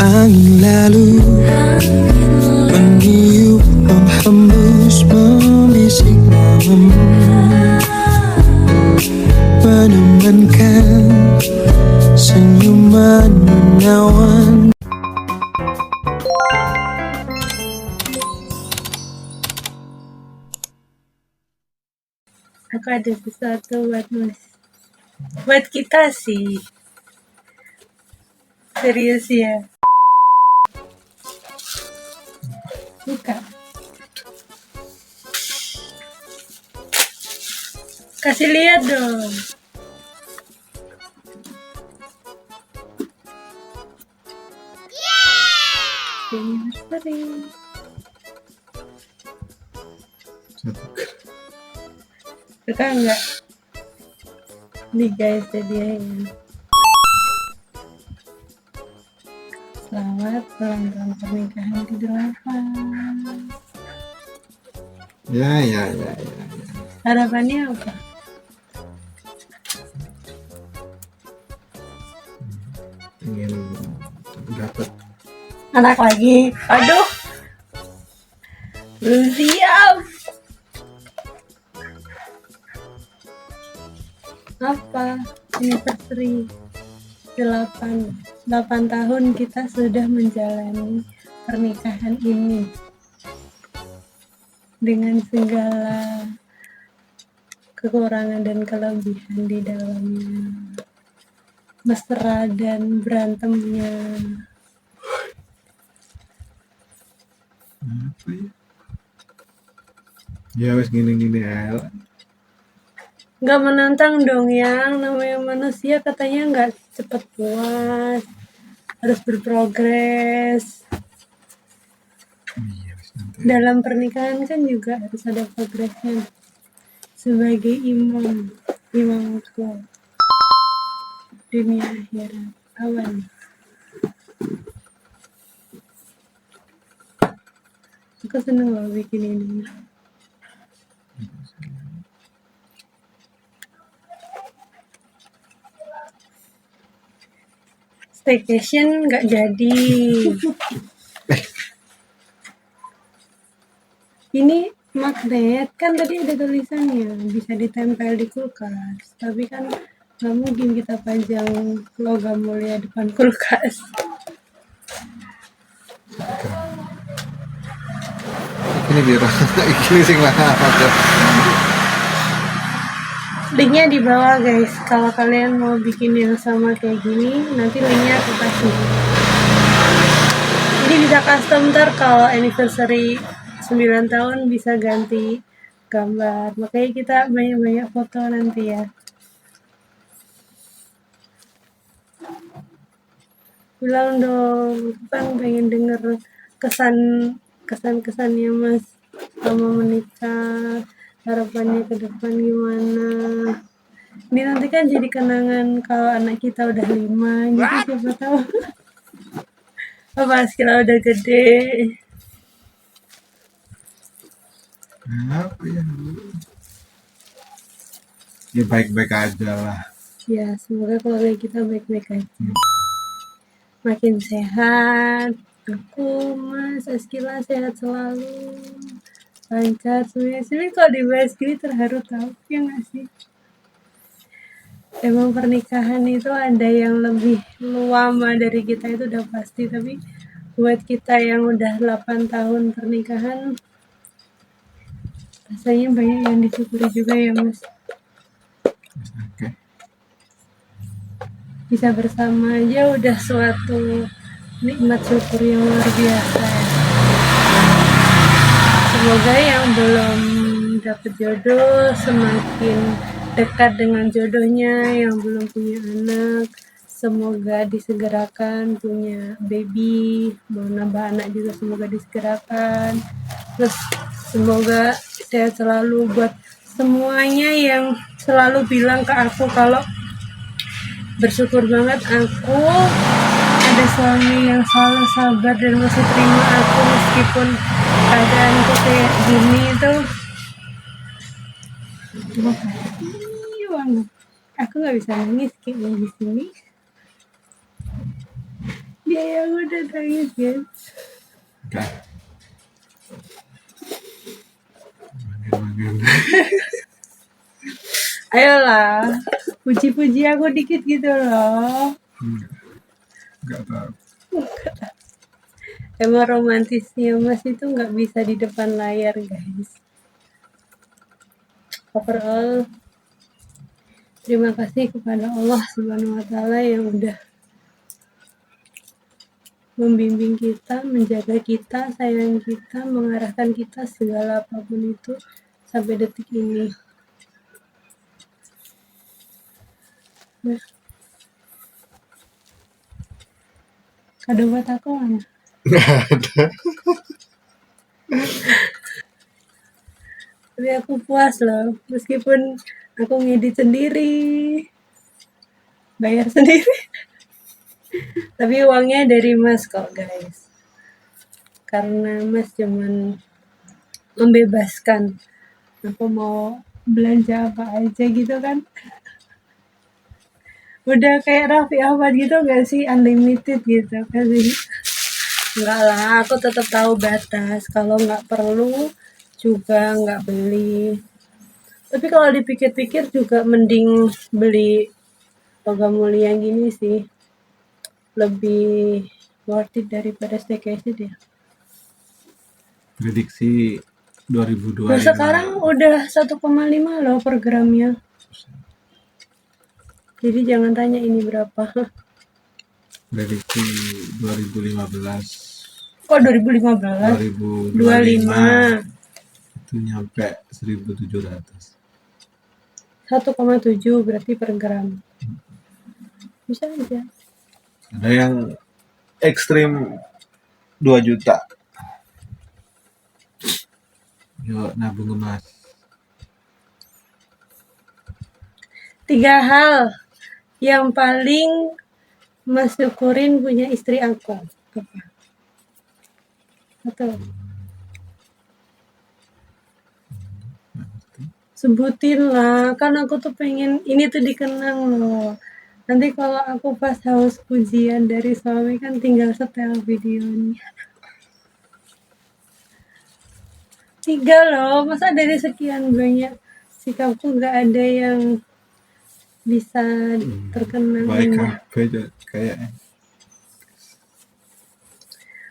Angin lalu meniup menghembus membisik namamu, menemankan senyuman menawan. Aku ada sesuatu buat kita sih. Serius ya. Buka. Kasih lihat dong. Anniversary. Suka enggak? Nih guys, jadinya. Selamat ulang tahun pernikahan ke-8. Ya. Harapannya apa? Ingin dapat Anak lagi. Aduh. Belum siap. Apa? Anniversary 8 tahun kita sudah menjalani pernikahan ini dengan segala kekurangan dan kelebihan di dalamnya, mesra dan berantemnya. apa ya? Ya wes gini aja. Nggak menantang dong, yang namanya manusia katanya nggak cepet puas, harus berprogres. Iya wes nanti. Dalam pernikahan kan juga harus ada progresnya. Sebagai imamku dunia akhirat, awan. Aku seneng loh bikin ini. Staycation nggak jadi. Ini magnet kan tadi ada tulisannya bisa ditempel di kulkas, tapi kan nggak mungkin kita pajang logam mulia depan kulkas. Ini biar ini sing mana apa? Linknya di bawah guys, kalau kalian mau bikin yang sama kayak gini, nanti linknya aku kasih. Jadi bisa custom kalau anniversary 9 tahun bisa ganti gambar, makanya kita banyak-banyak foto nanti ya. Bilang dong, kan pengen denger kesan-kesannya Mas sama menikah, harapannya ke depan gimana. Ini nanti kan jadi kenangan kalau anak kita udah 5 gitu, siapa tahu. Pas kita udah gede. Apa ya? Ya baik-baik aja lah. Ya, semoga keluarga kita baik-baik aja. Makin sehat. Aku, Mas Askila sehat selalu. Lancar semuanya. Kalau dibahas gini terharu tau, ya nggak sih? Emang pernikahan itu ada yang lebih lama dari kita itu udah pasti, tapi buat kita yang udah 8 tahun pernikahan, rasanya banyak yang disyukuri juga ya Mas. Oke. Bisa bersama aja udah suatu nikmat syukur yang luar biasa. Semoga yang belum dapet jodoh semakin dekat dengan jodohnya, yang belum punya anak semoga disegerakan punya baby, mau nambah anak juga semoga disegerakan. Terus semoga sehat selalu buat semuanya yang selalu bilang ke aku kalau bersyukur banget aku ada suami yang selalu sabar dan masih terima aku meskipun keadaanku kayak gini itu. Makasih banget. Aku nggak bisa nangis kayaknya di sini. Dia yang udah nangis guys. Enggak. Manggil-manggil. Ayolah, puji-puji aku dikit gitu loh. Enggak tahu. Emang romantisnya Mas itu nggak bisa di depan layar guys. Overall, terima kasih kepada Allah Subhanahu wa Ta'ala yang udah membimbing kita, menjaga kita, sayang kita, mengarahkan kita segala apapun itu sampai detik ini. Nah, kado buat aku mana? Enggak ada. Tapi aku puas loh, meskipun aku ngedit sendiri, bayar sendiri. Tapi uangnya dari Mas kok guys. Karena Mas cuman membebaskan aku mau belanja apa aja gitu kan. Udah kayak Raffi Ahmad gitu gak sih, unlimited gitu kan sih. Enggak lah, aku tetap tahu batas. Kalau nggak perlu juga nggak beli. Tapi kalau dipikir-pikir juga mending beli logam mulia gini sih. Lebih worth it daripada staycation ya. Prediksi 2025. Nah, sekarang udah 1,5 loh per gramnya. Jadi jangan tanya ini berapa. Prediksi 2015. Kok 2015? 25. 2025 itu nyampe 1.700. 1,7 berarti per gram. Bisa aja. Ada yang ekstrim 2 juta. Yuk nabung emas. 3 hal yang paling Mas syukurin punya istri aku. Apa? Atau sebutin lah, kan aku tuh pengen ini tuh dikenang loh. Nanti kalau aku pas haus pujian dari suami kan tinggal setel videonya. 3 loh, masa dari sekian banyak sikapku nggak ada yang bisa terkenang. Baik apa kayaknya.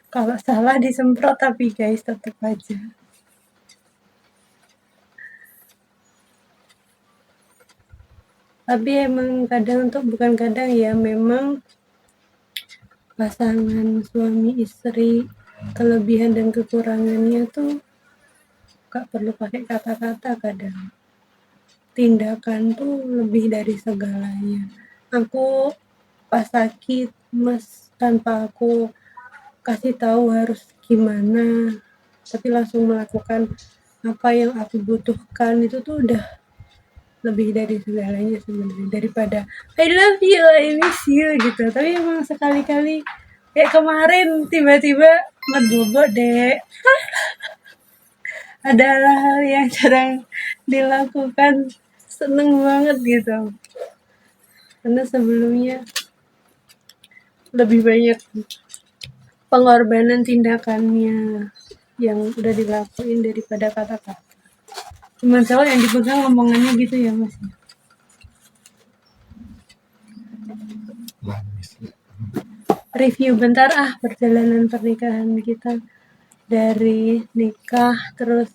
Kalau salah disemprot tapi guys tetap aja. Tapi emang kadang tuh bukan kadang ya, memang pasangan suami istri kelebihan dan kekurangannya tuh gak perlu pakai kata-kata kadang. Tindakan tuh lebih dari segalanya. Aku pas sakit Mas tanpa aku kasih tahu harus gimana, tapi langsung melakukan apa yang aku butuhkan, itu tuh udah lebih dari segalanya sebenarnya, daripada I love you, I miss you gitu. Tapi emang sekali-kali kayak kemarin tiba-tiba bobo deh. Adalah hal yang jarang dilakukan, seneng banget gitu. Karena sebelumnya lebih banyak pengorbanan tindakannya yang udah dilakuin daripada kata-kata. Cuman soal yang dipegang omongannya gitu ya Mas. Review bentar perjalanan pernikahan kita. Dari nikah terus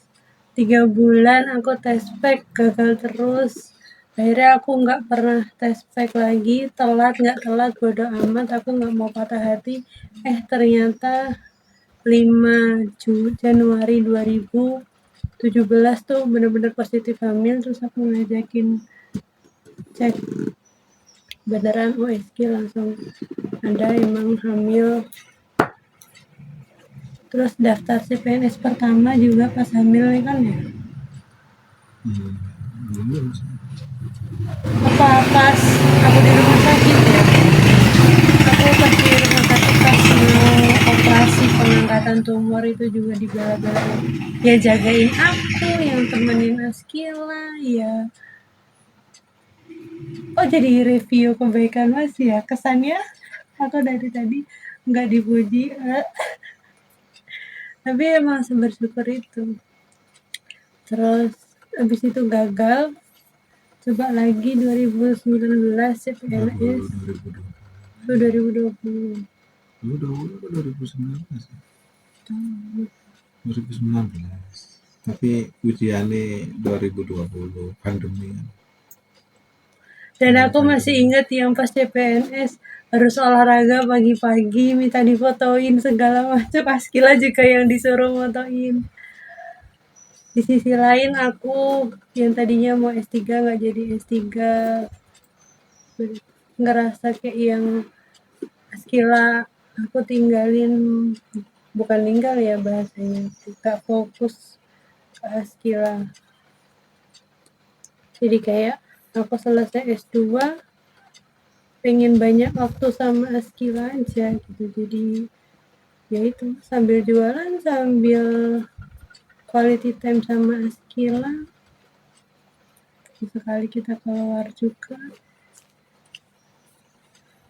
3 bulan aku tes pack gagal terus. Akhirnya aku nggak pernah tes pack lagi, telat nggak telat bodo amat, aku nggak mau patah hati. Ternyata 5 Januari 2017 tuh bener-bener positif hamil. Terus aku ngajakin cek beneran USG, langsung ada emang hamil. Terus daftar CPNS pertama juga pas hamil kan ya. Apa pas aku di rumah sakit ya, aku pas di rumah sakit pas mau operasi pengangkatan tumor itu juga digala-gala ya, jagain aku, yang temenin Askila ya. Oh jadi review kebaikan Mas ya, kesannya aku dari tadi nggak dipuji. Tapi emang bersyukur itu. Terus habis itu gagal, coba lagi 2019 CPNS. 2020. 2019 tapi ujiannya 2020 pandemi kan. Dan aku masih ingat yang pas CPNS harus olahraga pagi-pagi, minta difotoin segala macam. Askila juga yang disuruh fotoin. Di sisi lain aku yang tadinya mau S3 nggak jadi S3, ngerasa kayak yang Askila aku tinggalin, bukan tinggal ya bahasanya, gak fokus ke Askila. Jadi kayak aku selesai S2 pengen banyak waktu sama Askila aja gitu. Jadi ya itu, sambil jualan sambil quality time sama Askila. Sekali kita keluar juga.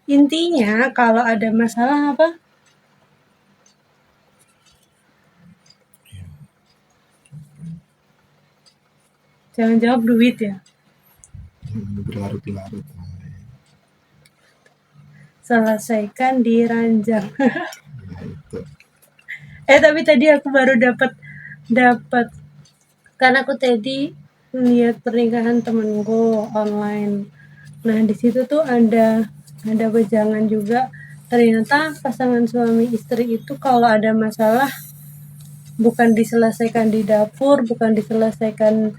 Intinya kalau ada masalah apa? Jangan jawab duit ya. Berlarut-larut. Selesaikan di ranjang. Nah, itu. Tapi tadi aku baru dapat karena aku tadi lihat pernikahan temenku online. Nah di situ tuh ada wejangan juga. Ternyata pasangan suami istri itu kalau ada masalah bukan diselesaikan di dapur, bukan diselesaikan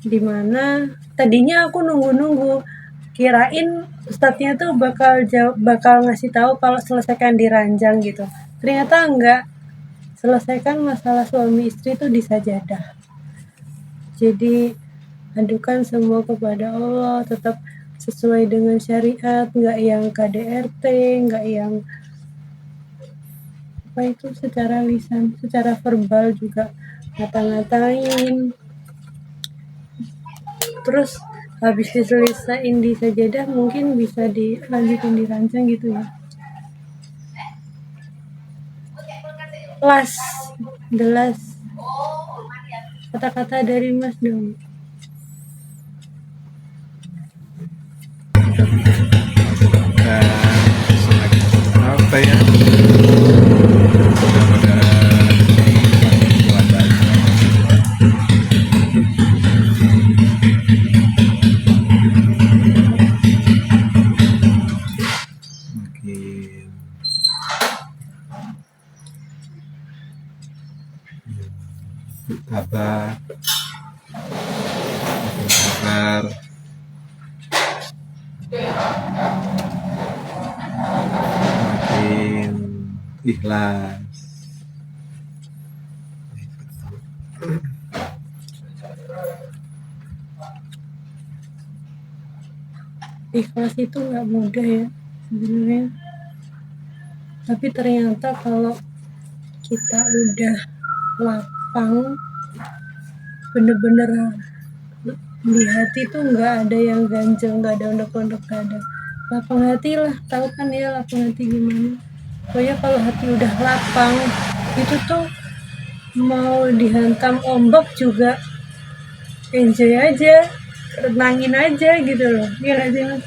di mana. Tadinya aku nunggu kirain ustadznya tuh bakal ngasih tahu kalau selesaikan di ranjang gitu. Ternyata enggak, selesaikan masalah suami istri itu di sajadah. Jadi adukan semua kepada Allah, tetap sesuai dengan syariat, nggak yang KDRT, nggak yang apa itu secara lisan, secara verbal juga ngata-ngatain. Terus habis diselesaiin di sajadah mungkin bisa dilanjutin di ranjang gitu ya. The last kata-kata dari Mas dong. Apa ya? Mudah-mudahan makin berkabar, makin ikhlas. Ikhlas itu nggak mudah ya sebenarnya. Tapi ternyata kalau kita udah lapang, bener-bener di hati tuh nggak ada yang ganjel, nggak ada ondok-ondok, nggak ada. Lapang hati lah, tahu kan ya lapang hati gimana. Pokoknya kalau hati udah lapang, itu tuh mau dihantam ombak juga enjoy aja, renangin aja gitu loh. Iya nggak sih Mas?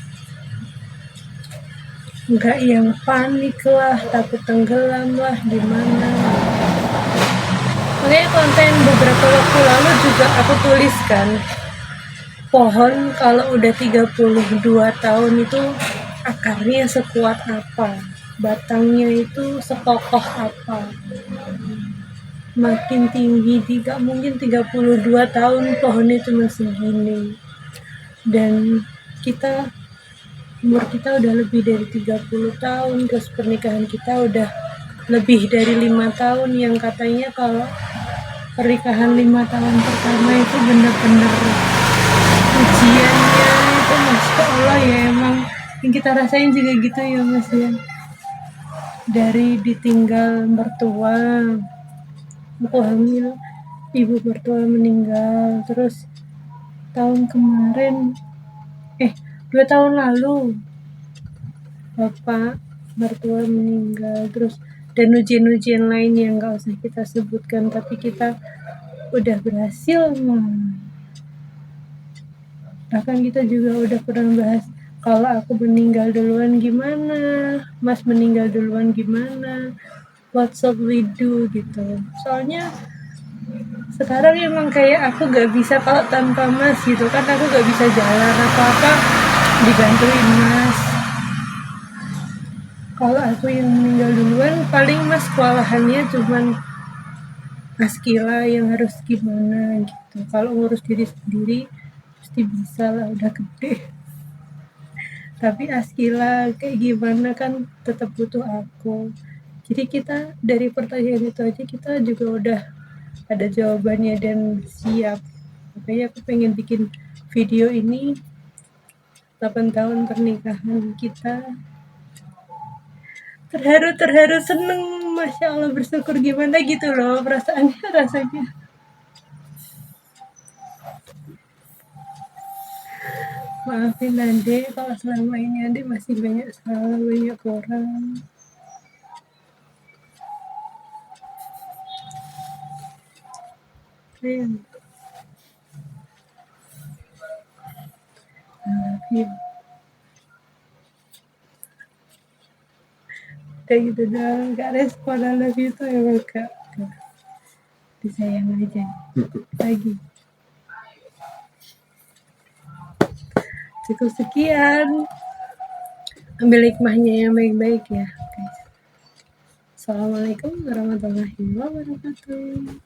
Nggak yang panik lah, takut tenggelam lah, gimana. Makanya konten beberapa waktu lalu juga aku tuliskan, pohon kalau udah 32 tahun itu akarnya sekuat apa, batangnya itu sekokoh apa. Makin tinggi, tidak mungkin 32 tahun pohonnya cuma segini. Dan umur kita udah lebih dari 30 tahun, terus pernikahan kita udah lebih dari 5 tahun, yang katanya kalau pernikahan 5 tahun pertama itu bener-bener ujiannya itu Masya Allah ya, emang yang kita rasain juga gitu ya Mas ya. Dari ditinggal mertua, aku hamil, ibu mertua meninggal, terus tahun kemarin 2 tahun lalu bapak mertua meninggal, terus dan ujian-ujian lain yang nggak usah kita sebutkan, tapi kita udah berhasil. Bahkan kita juga udah pernah bahas, kalau aku meninggal duluan gimana, Mas meninggal duluan gimana, what should we do gitu. Soalnya sekarang emang kayak aku gak bisa kalau tanpa Mas gitu kan, aku gak bisa jalan apa-apa dibantuin Mas. Kalau aku yang meninggal duluan, paling Mas kewalahannya cuman Askila yang harus gimana gitu. Kalau ngurus diri sendiri pasti bisa lah, udah gede. Tapi Askila kayak gimana kan tetap butuh aku. Jadi kita dari pertanyaan itu aja kita juga udah ada jawabannya dan siap. Makanya aku pengen bikin video ini 8 tahun pernikahan kita. Terharu, seneng, Masya Allah, bersyukur gimana gitu loh perasaannya, rasanya. Maafin Ade kalau selama ini Ade masih banyak salah, banyak kurang. Sayang, I love you. Kayak gitu doang, gak respon I love you tuh emang gak disayang aja. Lagi. Cukup sekian. Ambil hikmahnya yang baik-baik ya, guys. Assalamualaikum warahmatullahi wabarakatuh.